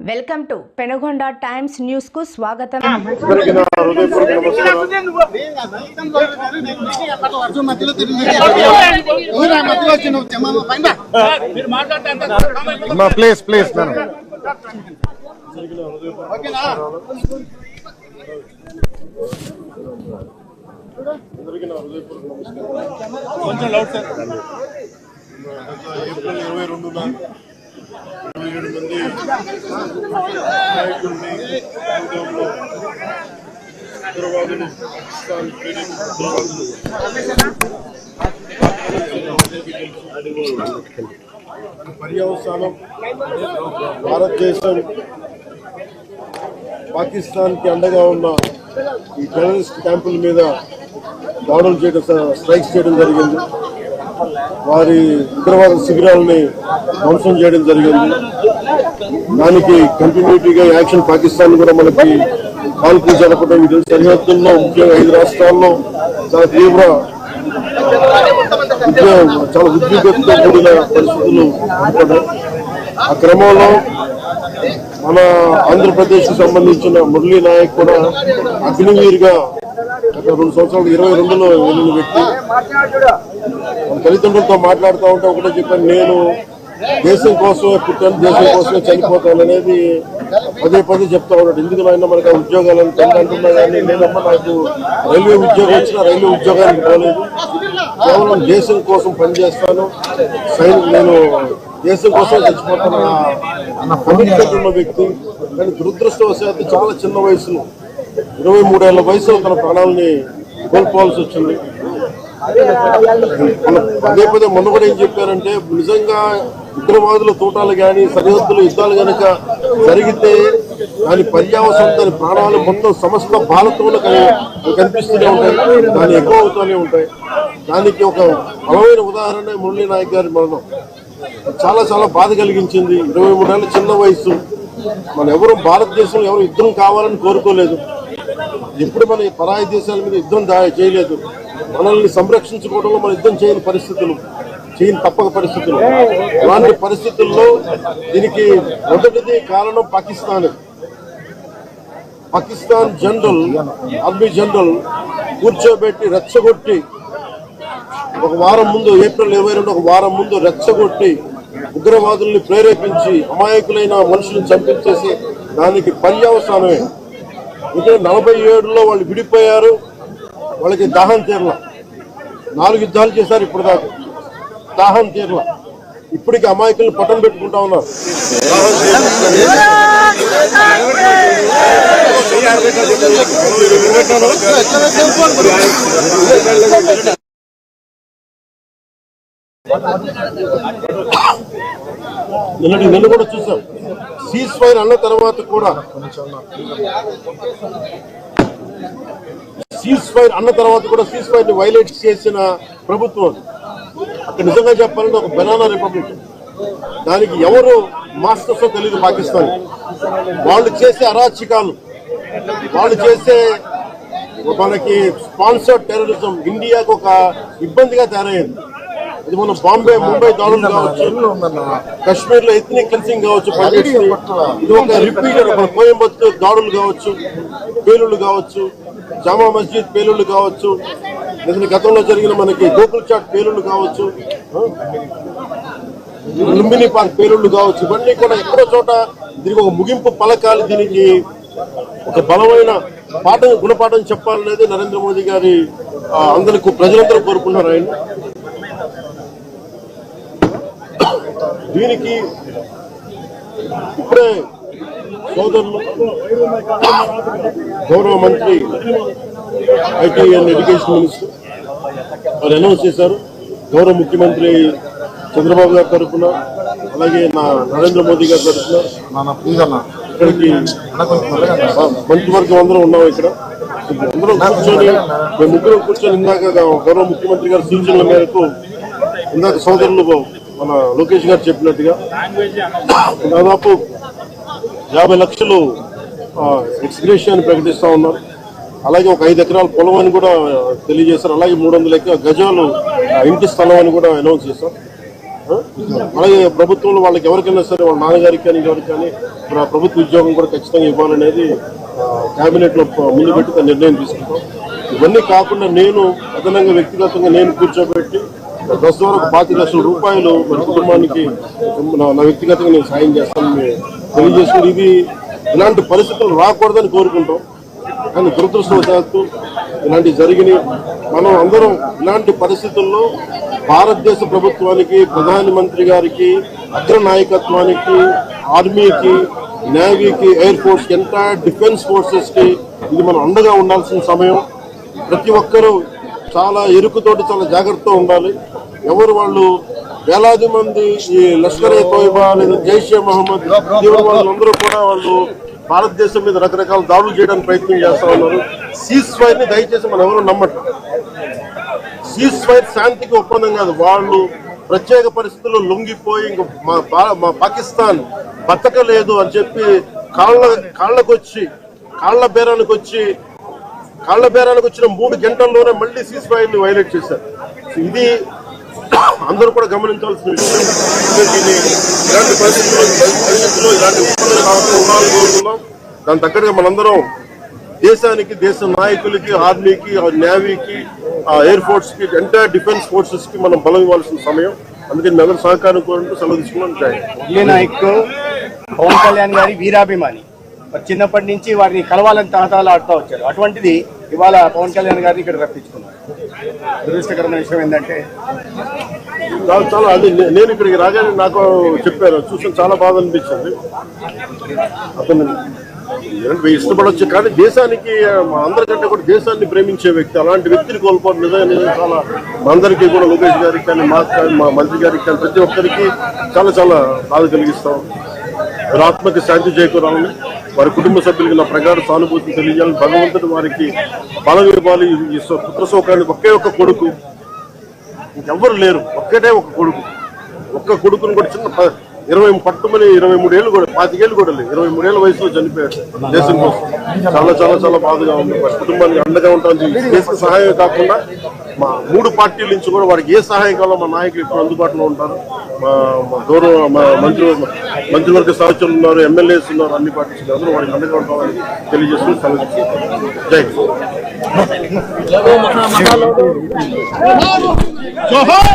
Welcome to Penugonda Times News కు స్వాగతం. కొంచెం లౌడ్ సార్. ఏప్రిల్ 22న 27 మంది నాయకుల్ని ఉగ్రవాదులు పాకిస్తాన్ పర్యవసానం భారతదేశం పాకిస్తాన్ కి అండగా ఉన్న ఈ టెర్రరిస్ట్ క్యాంపుల మీద దాడులు చేయడం, స్ట్రైక్స్ చేయడం జరిగింది. వారి ఉగ్రవాద శిబిరాలని ధ్వంసం చేయడం జరిగింది. దానికి కంటిన్యూటీగా యాక్షన్ పాకిస్తాన్ కూడా మనకి కాల్పులు జరపడం, ఇది సరిహద్దుల్లో ముఖ్యంగా 5 రాష్ట్రాల్లో చాలా తీవ్ర చాలా ఉద్విగ్నతతో కూడిన పరిస్థితులు ఏర్పడ్డాయి. ఆ క్రమంలో మన ఆంధ్రప్రదేశ్ కు సంబంధించిన మురళీ నాయక్ కూడా అగ్నివీరుగా గత 2 సంవత్సరాలు 22లో వెళ్ళిన వ్యక్తి. తల్లిదండ్రులతో మాట్లాడుతూ ఉంటే ఒకటే చెప్పాను, నేను దేశం కోసమే పుట్టాను, దేశం కోసమే చనిపోతాను అనేది పదే పదే చెప్తా ఉన్నాడు. ఎందుకు అయినా మనకు ఆ ఉద్యోగాలను తండ్రి అంటున్నా కానీ నేనమ్మా నాకు రైల్వే ఉద్యోగం వచ్చినా రైల్వే ఉద్యోగానికి పోలేదు, కేవలం దేశం కోసం పనిచేస్తాను, నేను దేశం కోసం చచ్చిపోతాను అన్న కమిట్మెంట్ ఉన్న వ్యక్తి. కానీ దురదృష్టవశాత్తు చాలా చిన్న వయసులో 23 ఏళ్ల వయసులో తన ప్రాణాలని కోల్పోవాల్సి వచ్చింది. పదే పదే మొన్న కూడా ఏం చెప్పారంటే, నిజంగా ఉగ్రవాదుల తోటాలు కానీ సరిహద్దుల యుద్ధాలు కనుక జరిగితే దాని పర్యావసనం, దాని ప్రాణాలు మొత్తం సమస్త భారతంలో కనిపిస్తూనే ఉంటాయి, దాని ఎక్కువ అవుతూనే ఉంటాయి. దానికి ఒక బలమైన ఉదాహరణ మురళీ నాయక్ గారి మరణం. చాలా చాలా బాధ కలిగించింది. 23 ఏళ్ళ చిన్న వయసు. మన ఎవరు భారతదేశంలో ఎవరు యుద్ధం కావాలని కోరుకోలేదు, ఎప్పుడు మన పరాయి దేశాల మీద యుద్ధం చేయలేదు. మనల్ని సంరక్షించుకోవడంలో మన యుద్ధం చేయని పరిస్థితులు, తప్పక పరిస్థితులు. అలాంటి పరిస్థితుల్లో దీనికి మొదటిది కారణం పాకిస్తాన్ జనరల్, ఆర్మీ జనరల్ కూర్చోబెట్టి రెచ్చగొట్టి ఒక వారం ముందు, ఏప్రిల్ 22 ఒక వారం ముందు రెచ్చగొట్టి ఉగ్రవాదుల్ని ప్రేరేపించి అమాయకులైన మనుషులను చంపించేసి దానికి పర్యవసానమే. ఇక్కడ 47లో వాళ్ళు విడిపోయారు, వాళ్ళకి దాహం తీరల. 4 యుద్ధాలు చేశారు ఇప్పుడు దాకా, దాహం తీరల. ఇప్పటికి అమాయకులను పట్టం పెట్టుకుంటా ఉన్నారు. నిన్న కూడా చూసాం, సీజ్ ఫైర్ అన్న తర్వాత కూడా సీజ్ ఫైర్ ని వైలేట్ చేసిన ప్రభుత్వం. అక్కడ నిజంగా చెప్పాలంటే ఒక బనానా రిపబ్లిక్. దానికి ఎవరు మాస్టర్స్ తెలియదు పాకిస్తాన్. వాళ్ళు చేసే అరాచకాలు, వాళ్ళు చేసే మనకి స్పాన్సర్డ్ టెర్రరిజం ఇండియాకు ఒక ఇబ్బందిగా తయారైంది. ఇది మన బాంబే, ముంబై దాడులు కావచ్చు, కశ్మీర్ లో ఎథ్నిక్ క్లెన్సింగ్ కావచ్చు, ఇది ఒక రిపీటెడ్. మన కోయంబత్తూర్ దాడులు కావచ్చు, పేలుళ్లు కావచ్చు, జామా మస్జిద్ పేలుళ్లు కావచ్చు, లేదా గతంలో జరిగిన మనకి గోకుల్ చాట్ పేలుళ్లు కావచ్చు, లుంబిని పార్క్ పేలుళ్లు కావచ్చు, ఇవన్నీ కూడా ఎక్కడో చోట దీనికి ఒక ముగింపు పలకాలి, దీనికి ఒక బలమైన గుణపాఠం చెప్పాలనేది నరేంద్ర మోదీ గారి అందరికీ ప్రజలందరూ కోరుకున్నారు. ఆయన దీనికి ఇప్పుడే సోదరులు గౌరవ మంత్రి ఐటీ అండ్ ఎడ్యుకేషన్ మినిస్టర్ వారు అనౌన్స్ చేశారు. గౌరవ ముఖ్యమంత్రి చంద్రబాబు గారి తరఫున, అలాగే నరేంద్ర మోదీ గారి తరఫున ఇక్కడికి మంత్రివర్గం అందరం ఉన్నాం. ఇక్కడ అందరం కూర్చొని, మేము ముగ్గురం కూర్చొని ఇందాక గౌరవ ముఖ్యమంత్రి గారి సూచనల మేరకు ఇందాక సోదరులు మన లోకేష్ గారు చెప్పినట్టుగా దాదాపు 50 లక్షలు ఎక్స్గ్రేషియాన్ని ప్రకటిస్తా ఉన్నారు. అలాగే ఒక 5 ఎకరాల పొలం అని కూడా తెలియజేశారు. అలాగే 300 గజాలు ఇంటి స్థలం అని కూడా అనౌన్స్ చేశారు. అలాగే ప్రభుత్వంలో వాళ్ళకి ఎవరికైనా సరే వాళ్ళ నాన్నగారికి కానీ ఎవరికి కానీ ప్రభుత్వ ఉద్యోగం కూడా ఖచ్చితంగా ఇవ్వాలనేది కేబినెట్ లో ముందు పెట్టి నిర్ణయం తీసుకుంటాం. ఇవన్నీ కాకుండా నేను అదనంగా వ్యక్తిగతంగా నేను కూర్చోబెట్టి ప్రస్తుతం వరకు 25 లక్షల రూపాయలు మన కుటుంబానికి నా వ్యక్తిగతంగా నేను సాయం చేస్తానని తెలియజేసుకుని ఇది ఇలాంటి పరిస్థితులు రాకూడదని కోరుకుంటాం. కానీ దురదృష్టవశాత్తు ఇలాంటివి జరిగినాయి. మనం అందరం ఇలాంటి పరిస్థితుల్లో భారతదేశ ప్రభుత్వానికి, ప్రధానమంత్రి గారికి, అగ్ర నాయకత్వానికి, ఆర్మీకి, నేవీకి, air force, entire defence forces కి ఇది మనం అండగా ఉండాల్సిన సమయం. ప్రతి ఒక్కరూ చాలా ఎరుకుతోటి చాలా జాగ్రత్తగా ఉండాలి. ఎవరు వాళ్ళు వేలాది మంది ఈ లష్కర్ ఏ తోయిబా లేదా జైషే మహమ్మద్ తీవ్రవాదులందరూ కూడా వాళ్ళు భారతదేశం మీద రకరకాల దాడులు చేయడానికి ప్రయత్నం చేస్తా ఉన్నారు. సీజ్ ఫైర్ ని దయచేసి మనం ఎవరు నమ్మట్లేదు. సీజ్ ఫైర్ శాంతికి ఒప్పందం కాదు. వాళ్ళు ప్రత్యేక పరిస్థితుల్లో లొంగిపోయి ఇంక మా పాకిస్తాన్ బతకలేదు అని చెప్పి కాళ్ల బేరానికి వచ్చిన 3 గంటల్లోనే మళ్ళీ సీజ్ ఫైర్ ని వైలేట్ చేశారు. ఇది అందరూ కూడా గమనించాల్సిన విషయం. ఇలాంటి పరిస్థితుల్లో ఇలాంటి ఉండాలని కోరుతున్నాం. దాని తగ్గట్టుగా మనందరం దేశానికి, దేశ నాయకులకి, ఆర్మీకి, నేవీకి, ఎయిర్ ఫోర్స్ కి, ఎంటైర్ డిఫెన్స్ ఫోర్సెస్ కి మనం బలం ఇవ్వాల్సిన సమయం. అందుకని మేము సహకారం కోరుకుంటూ సెలవు తీసుకున్నాం. నాయక్ పవన్ కళ్యాణ్ గారి వీరాభిమాని, చిన్నప్పటి నుంచి వారిని కలవాలని తహతాలు ఆడుతూ వచ్చారు. అటువంటిది ఇవాళ పవన్ కళ్యాణ్ గారిని ఇక్కడ రప్పించుకున్నారు. దురదృష్టకరమైన విషయం ఏంటంటే చాలా అది నేను ఇక్కడికి రాగానే నాకు చెప్పాను, చూసిన చాలా బాధ అనిపించింది. అతను ఇష్టపడవచ్చు కానీ దేశానికి అందరికంటే కూడా దేశాన్ని ప్రేమించే వ్యక్తి, అలాంటి వ్యక్తిని కోల్పోవడం నిజంగా చాలా మా అందరికీ కూడా, లోకేష్ గారికి కానీ మా మంత్రి గారికి కానీ ప్రతి ఒక్కరికి చాలా చాలా బాధ కలిగిస్తాం. వారి ఆత్మకి శాంతి చేకూరాలని, వారి కుటుంబ సభ్యులకి నా ప్రగాఢ సానుభూతిని తెలియజేయాలని, భగవంతుడు వారికి బలం ఇవ్వాలి. ఈ పుత్ర శోకానికి ఒకే ఒక్క కొడుకు, ఇంకెవ్వరు లేరు, ఒక్కటే ఒక కొడుకుని కూడా చిన్న 23 ఏళ్ళు కూడా 25 ఏళ్ళు కూడా లేదు, 23 ఏళ్ళ వయసులో చనిపోయారు దేశం కోసం. చాలా చాలా చాలా బాధగా ఉంది. వారి కుటుంబానికి అండగా ఉంటామని దేశ సహాయం కాకుండా మా 3 పార్టీల నుంచి కూడా వారికి ఏ సహాయం కావాలో మా నాయకులు ఇప్పుడు అందుబాటులో ఉంటారు. మా గౌరవ మంత్రివర్గ సహచరులు ఉన్నారు, ఎమ్మెల్యేస్ ఉన్నారు, అన్ని పార్టీస్ అందరూ వారికి అండగా ఉంటామని తెలియజేస్తూ సెలవు. జై జోహార్